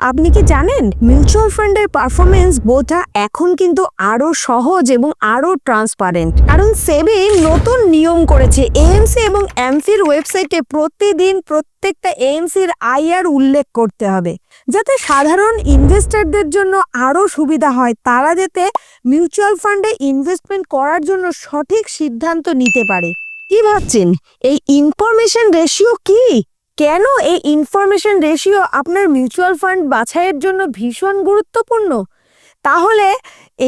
আপনি কি জানেন মিউচুয়াল ফান্ডের পারফরমেন্স বোঝা এখন কিন্তু আরো সহজ এবং আরো ট্রান্সপারেন্ট, কারণ সেবি নতুন নিয়ম করেছে। এএমসি এবং এমসির ওয়েবসাইটে প্রতিদিন প্রত্যেকটা এএমসির আইআর উল্লেখ করতে হবে, যাতে সাধারণ ইনভেস্টরদের জন্য আরো সুবিধা হয়, তারা যাতে মিউচুয়াল ফান্ডে ইনভেস্টমেন্ট করার জন্য সঠিক সিদ্ধান্ত নিতে পারে। কি ভাবছেন, এই ইনফরমেশন রেশিও কি? কেন এই ইনফরমেশন রেশিও আপনার মিউচুয়াল ফান্ড বাছাইয়ের জন্য ভীষণ গুরুত্বপূর্ণ? তাহলে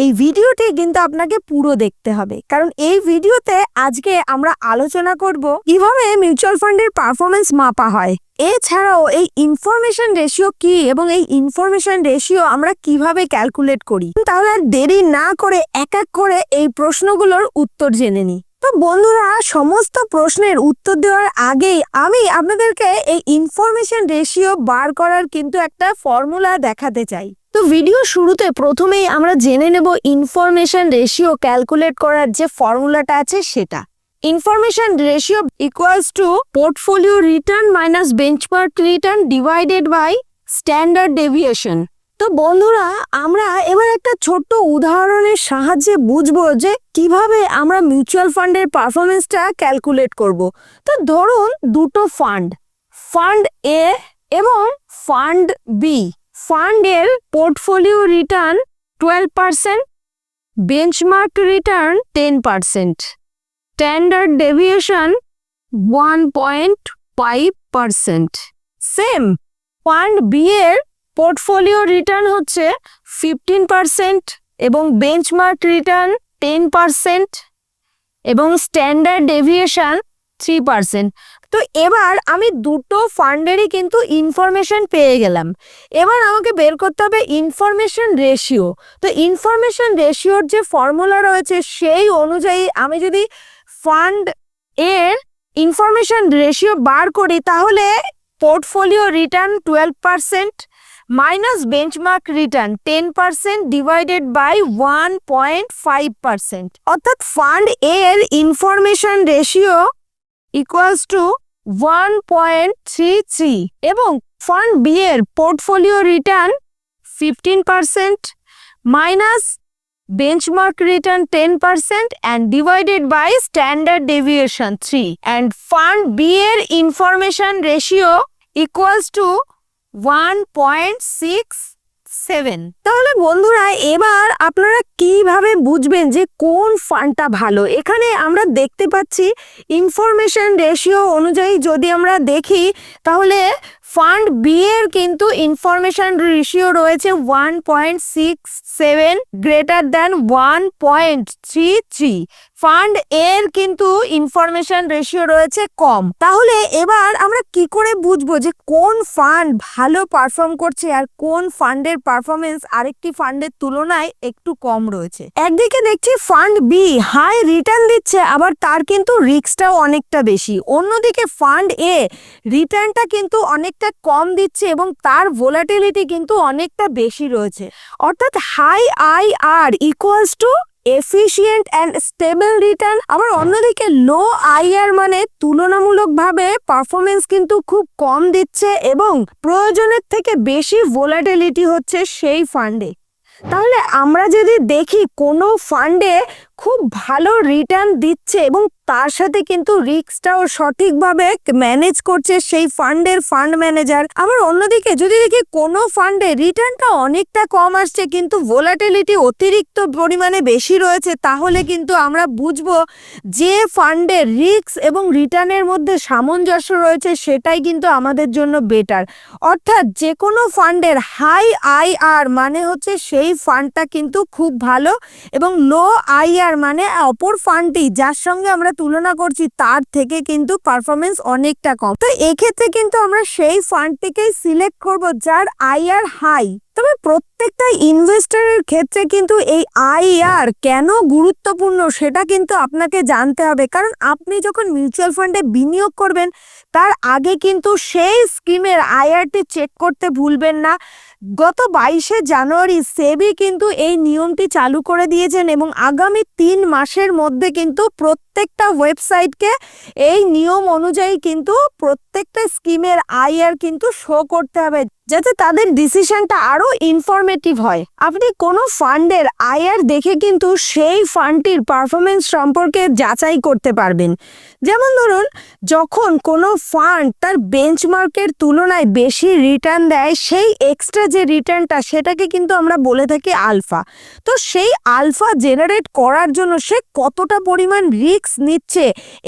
এই ভিডিওটি কিন্তু আপনাকে পুরো দেখতে হবে, কারণ এই ভিডিওতে আজকে আমরা আলোচনা করব কিভাবে মিউচুয়াল ফান্ডের পারফরমেন্স মাপা হয়। এছাড়াও এই ইনফরমেশন রেশিও কি এবং এই ইনফরমেশন রেশিও আমরা কিভাবে ক্যালকুলেট করি। তাহলে আর দেরি না করে এক এক করে এই প্রশ্নগুলোর উত্তর জেনে নিই। তো বন্ধুরা, সমস্ত প্রশ্নের উত্তর দেওয়ার আগেই আমি আপনাদেরকে এই ইনফরমেশন রেশিও বার করার কিন্তু একটা ফর্মুলা দেখাতে চাই। তো ভিডিও শুরুতে প্রথমেই আমরা জেনে নেব ইনফরমেশন রেশিও ক্যালকুলেট করার যে ফর্মুলাটা আছে সেটা। Information ratio equals to portfolio return minus benchmark return divided by standard deviation. তো বন্ধুরা, আমরা এবার একটা ছোট্ট উদাহরণের সাহায্যে বুঝবো যে কিভাবে আমরা মিউচুয়াল ফান্ডের পারফরমেন্সটা ক্যালকুলেট করব। তো ধরুন দুটো ফান্ড এ এবং ফান্ড বি। ফান্ডের portfolio return 12%, benchmark return 10%, standard deviation 1.5%। Same fund B এর পোর্টফোলিও রিটার্ন হচ্ছে 15% এবং বেঞ্চমার্ক রিটার্ন 10% এবং স্ট্যান্ডার্ড ডেভিয়েশন 3%। তো এবার আমি দুটো ফান্ডেরই কিন্তু ইনফরমেশন পেয়ে গেলাম। এবার আমাকে বের করতে হবে ইনফরমেশন রেশিও। তো ইনফরমেশন রেশিওর যে ফর্মুলা রয়েছে সেই অনুযায়ী আমি যদি ফান্ড এর ইনফরমেশন রেশিও বার করি, তাহলে portfolio return 12% minus benchmark return 10% divided by 1.5%, অর্থাৎ ফান্ড এর ইনফরমেশন রেশিও ইকুয়ালস টু 1.33 এবং ফান্ড বি এর portfolio return 15% minus benchmark return 10% and divided by standard deviation 3, and fund B এর information ratio equals to 1.67। তাহলে বন্ধুরা, এবার আপনারা কিভাবে বুঝবেন যে কোন ফান্ডটা ভালো? এখানে আমরা দেখতে পাচ্ছি ইনফরমেশন রেশিও অনুযায়ী যদি আমরা দেখি, তাহলে ফান্ড বি এর কিন্তু ইনফরমেশন রেশিও রয়েছে 1.67 গ্রেটার দ্যান 1.33। ফান্ড এর কিন্তু ইনফরমেশন রেশিও রয়েছে কম। তাহলে এবার আমরা কি করে বুঝবো যে কোন ফান্ড ভালো পারফর্ম করছে আর কোন ফান্ডের পারফরমেন্স আরেকটি ফান্ডের তুলনায় একটু কম রয়েছে? একদিকে দেখছি ফান্ড বি হাই রিটার্ন দিচ্ছে, আবার তার কিন্তু রিস্কটাও অনেকটা বেশি। অন্যদিকে ফান্ড এ রিটার্নটা কিন্তু অনেকটা কম দিচ্ছে এবং তার ভোলাটিলিটি কিন্তু অনেকটা বেশি রয়েছে, অর্থাৎ high IR equals to efficient and stable return. আবার অন্যদিকে লো আইআর মানে তুলনামূলকভাবে পারফরমেন্স কিন্তু খুব কম দিচ্ছে এবং প্রয়োজনের থেকে বেশি ভোলাটিলিটি হচ্ছে সেই ফান্ডে। তাহলে আমরা যদি দেখি কোনো ফান্ডে খুব ভালো রিটার্ন দিচ্ছে এবং তার সাথে কিন্তু রিস্কটাও সঠিকভাবে ম্যানেজ করছে সেই ফান্ডের ফান্ড ম্যানেজার, আবার অন্যদিকে যদি দেখি কোনো ফান্ডে রিটার্নটা অনেকটা কম আসছে কিন্তু ভোলাটিলিটি অতিরিক্ত পরিমাণে বেশি রয়েছে, তাহলে কিন্তু আমরা বুঝবো যে ফান্ডের রিস্ক এবং রিটার্নের মধ্যে সামঞ্জস্য রয়েছে সেটাই কিন্তু আমাদের জন্য বেটার। অর্থাৎ যে কোনো ফান্ডের হাই আইআর মানে হচ্ছে সেই ফান্ডটা কিন্তু খুব ভালো এবং লো আইআর মানে অপর ফান্ডটি যার সঙ্গে আমরা তুলনা করছি তার থেকে কিন্তু পারফরমেন্স অনেকটা কম। তো এক্ষেত্রে কিন্তু আমরা সেই ফান্ডটিকেই সিলেক্ট করব যার আইআর হাই। তবে প্রত্যেকটা ইনভেস্টরের ক্ষেত্রে কিন্তু এই আইআর কেন গুরুত্বপূর্ণ সেটা কিন্তু আপনাকে জানতে হবে, কারণ আপনি যখন মিউচুয়াল ফান্ডে বিনিয়োগ করবেন তার আগে কিন্তু সেই স্কিমের আইআরটি চেক করতে ভুলবেন না। গত 22শে জানুয়ারি সেবি কিন্তু এই নিয়মটি চালু করে দিয়েছেন এবং আগামী 3 মাসের মধ্যে কিন্তু প্রত্যেকটা ওয়েবসাইটকে এই নিয়ম অনুযায়ী কিন্তু প্রত্যেকটা স্কিমের আইআর কিন্তু শো করতে হবে, যাতে তাদের ডিসিশনটা আরো ইনফরমেটিভ হয়। আপনি কোনো ফান্ডের আইআর দেখে কিন্তু সেই ফান্ডটির পারফরমেন্স সম্পর্কে যাচাই করতে পারবেন। যেমন ধরুন, যখন কোনো ফান্ড তার বেঞ্চমার্কের তুলনায় বেশি রিটার্ন দেয়, সেই এক্সট্রা যে রিটার্নটা সেটাকে কিন্তু আমরা বলে থাকি আলফা। তো সেই আলফা জেনারেট করার জন্য সে কতটা পরিমাণ রিস্ক নিচ্ছে,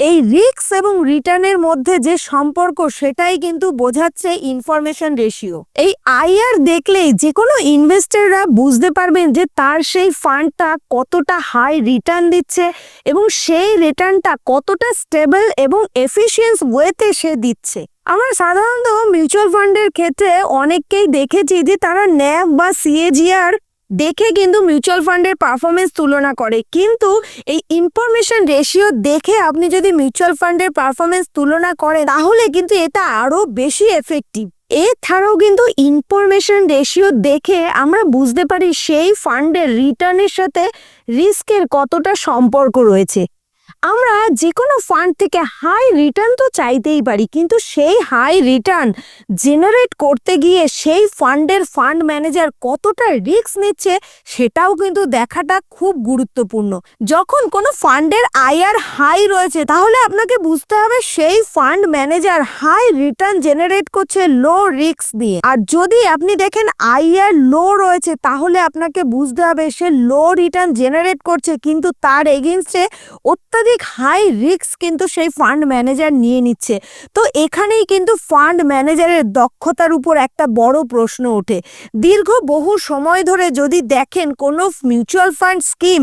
এই রিস্ক এবং রিটার্নের মধ্যে যে সম্পর্ক সেটাই কিন্তু বোঝাচ্ছে ইনফরমেশন রেশিও। এই আইআর দেখলেই যে কোনো ইনভেস্টররা বুঝতে পারবেন যে তার সেই ফান্ডটা কতটা হাই রিটার্ন দিচ্ছে এবং সেই রিটার্নটা কতটা স্টেবল এবং এফিশিয়েন্ট ওয়েতে সে দিচ্ছে। আমরা সাধারণত মিউচুয়াল ফান্ডের ক্ষেত্রে অনেককেই দেখেছি যে তারা ন্যাব বা সিএজিআর দেখে কিন্তু মিউচুয়াল ফান্ডের পারফরমেন্স তুলনা করে, কিন্তু এই ইনফরমেশন রেশিও দেখে আপনি যদি মিউচুয়াল ফান্ডের পারফরমেন্স তুলনা করেন তাহলে কিন্তু এটা আরো বেশি এফেক্টিভ। এছাড়াও কিন্তু ইনফরমেশন রেশিও দেখে আমরা বুঝতে পারি সেই ফান্ডের রিটার্নের সাথে রিস্কের কতটা সম্পর্ক রয়েছে। আমরা যে কোনো ফান্ড থেকে হাই রিটার্ন তো চাইতেই পারি, কিন্তু সেই হাই রিটার্ন জেনারেট করতে গিয়ে সেই ফান্ডের ফান্ড ম্যানেজার কতটা রিস্ক নিচ্ছে সেটাও কিন্তু দেখাটা খুব গুরুত্বপূর্ণ। যখন কোনো ফান্ডের আইআর হাই রয়েছে তাহলে আপনাকে বুঝতে হবে সেই fund manager high return generate করছে লো রিস্ক দিয়ে। আর যদি আপনি দেখেন আইআর লো রয়েছে তাহলে আপনাকে বুঝতে হবে সে লো রিটার্ন জেনারেট করছে, কিন্তু তার এগেইনস্টে অত্যাধিক হাই রিস্ক কিন্তু সেই ফান্ড ম্যানেজার নিয়ে নিচ্ছে। তো এখানেই কিন্তু ফান্ড ম্যানেজারের দক্ষতার উপর একটা বড় প্রশ্ন ওঠে। দীর্ঘ বহু সময় ধরে যদি দেখেন কোনো মিউচুয়াল ফান্ড স্কিম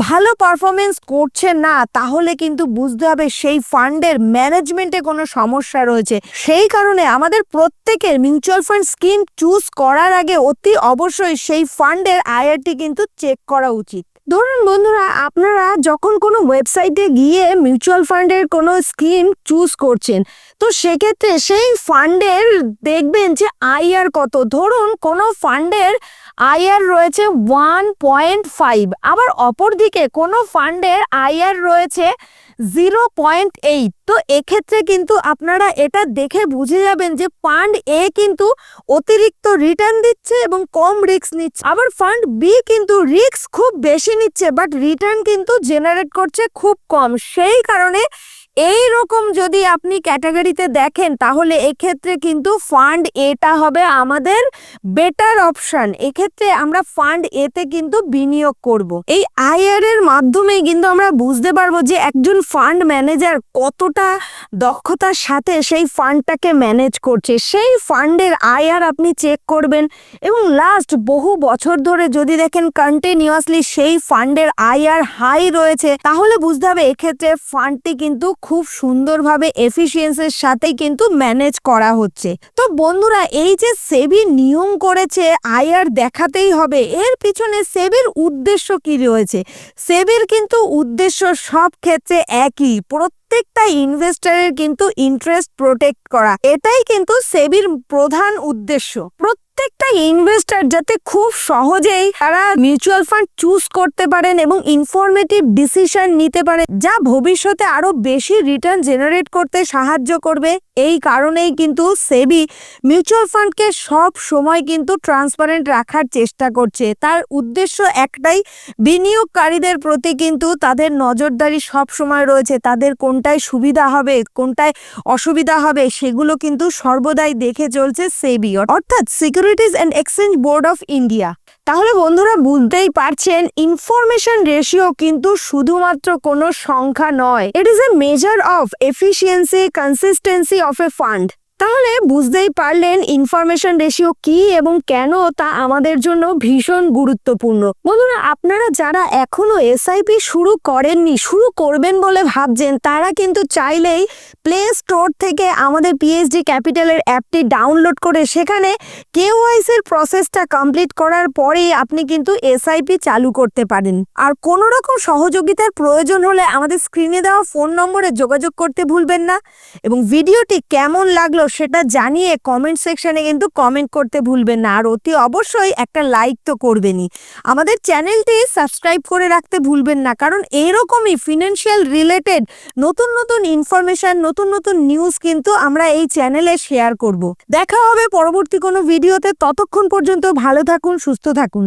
ভালো পারফরমেন্স করছে না, তাহলে কিন্তু বুঝতে হবে সেই ফান্ডের ম্যানেজমেন্টে কোনো সমস্যা রয়েছে। সেই কারণে আমাদের প্রত্যেকের মিউচুয়াল ফান্ড স্কিম চুজ করার আগে অতি অবশ্যই সেই ফান্ডের আইআরটি কিন্তু চেক করা উচিত। ধরুন বন্ধুরা, আপনারা যখন কোনো ওয়েবসাইটে গিয়ে মিউচুয়াল ফান্ডের কোনো স্কিম চুজ করছেন, তো সেক্ষেত্রে সেই ফান্ডের দেখবেন যে আইআর কত। ধরুন কোনো ফান্ডের আইআর রয়েছে 1.5, আবার অপরদিকে কোনো ফান্ডের আইআর রয়েছে 0.8। তো এক্ষেত্রে কিন্তু আপনারা এটা দেখে বুঝে যাবেন যে ফান্ড এ কিন্তু অতিরিক্ত রিটার্ন দিচ্ছে এবং কম রিস্ক নিচ্ছে, আবার ফান্ড বি কিন্তু রিস্ক খুব বেশি নিচ্ছে বাট রিটার্ন কিন্তু জেনারেট করছে খুব কম। সেই কারণে এই রকম যদি আপনি ক্যাটাগরিতে দেখেন তাহলে এক্ষেত্রে কিন্তু ফান্ড এটা হবে আমাদের বেটার অপশন। এক্ষেত্রে আমরা ফান্ড এতে কিন্তু বিনিয়োগ করব। এই আইআর এর মাধ্যমে কিন্তু আমরা বুঝতে পারবো যে একজন ফান্ড ম্যানেজার কতটা দক্ষতার সাথে সেই ফান্ডটাকে ম্যানেজ করছে। সেই ফান্ডের আইআর আপনি চেক করবেন এবং লাস্ট বহু বছর ধরে যদি দেখেন কন্টিনিউয়াসলি সেই ফান্ডের আইআর হাই রয়েছে তাহলে বুঝতে হবে এক্ষেত্রে ফান্ডটি কিন্তু খুব সুন্দরভাবে এফিসিয়েন্সির সাথে কিন্তু ম্যানেজ করা হচ্ছে। তো বন্ধুরা, এই যে সেবি নিয়ম করেছে আইআর দেখাতেই হবে, এর পিছনে সেবির উদ্দেশ্য কি রয়েছে? সেবির কিন্তু উদ্দেশ্য সব ক্ষেত্রে একই, প্রত্যেকটা ইনভেস্টরের কিন্তু ইন্টারেস্ট প্রোটেক্ট করা। এটাই কিন্তু সেবির প্রধান উদ্দেশ্য। প্রত্যেকটা ইনভেস্টর যাতে খুব সহজেই তারা মিউচুয়াল ফান্ড চুজ করতে পারেন এবং ইনফরমেটিভ ডিসিশন নিতে পারে যা ভবিষ্যতে আরো বেশি রিটার্ন জেনারেট করতে সাহায্য করবে। এই কারণেই কিন্তু সেবি মিউচুয়াল ফান্ডকে সব সময় কিন্তু ট্রান্সপারেন্ট রাখার চেষ্টা করছে। তার উদ্দেশ্য একটাই, বিনিয়োগকারীদের প্রতি কিন্তু তাদের নজরদারি সব সময় রয়েছে। তাদের কোনটায় সুবিধা হবে কোনটায় অসুবিধা হবে সেগুলো কিন্তু সর্বদাই দেখে চলছে সেবি, অর্থাৎ securities and exchange board of India. তাহলে বন্ধুরা বুঝতেই পারছেন ইনফরমেশন রেশিও কিন্তু শুধুমাত্র কোনো সংখ্যা নয়, it is a measure of efficiency consistency of A fund. তাহলে বুঝতেই পারলেন ইনফরমেশন রেশিও কি এবং কেন তা আমাদের জন্য ভীষণ গুরুত্বপূর্ণ। বন্ধুরা, আপনারা যারা এখনো এসআইপি শুরু করেননি, শুরু করবেন বলে ভাবছেন, তারা কিন্তু চাইলেই প্লে স্টোর থেকে আমাদের পিএইচডি ক্যাপিটালের অ্যাপটি ডাউনলোড করে সেখানে কেওয়াইসির প্রসেসটা কমপ্লিট করার পরেই আপনি কিন্তু এসআইপি চালু করতে পারেন। আর কোনো রকম সহযোগিতার প্রয়োজন হলে আমাদের স্ক্রিনে দেওয়া ফোন নম্বরে যোগাযোগ করতে ভুলবেন না। এবং ভিডিওটি কেমন লাগলো সেটা জানিয়ে কমেন্ট সেকশনে কিন্তু কমেন্ট করতে ভুলবেন না, আর অতি অবশ্যই একটা লাইক তো করবেনই। আমাদের চ্যানেলটি সাবস্ক্রাইব করে রাখতে ভুলবেন না, কারণ এরকমই ফিনান্সিয়াল রিলেটেড নতুন নতুন ইনফরমেশন, নতুন নতুন নিউজ কিন্তু আমরা এই চ্যানেলে শেয়ার করব। দেখা হবে পরবর্তী কোনো ভিডিওতে, ততক্ষণ পর্যন্ত ভালো থাকুন, সুস্থ থাকুন।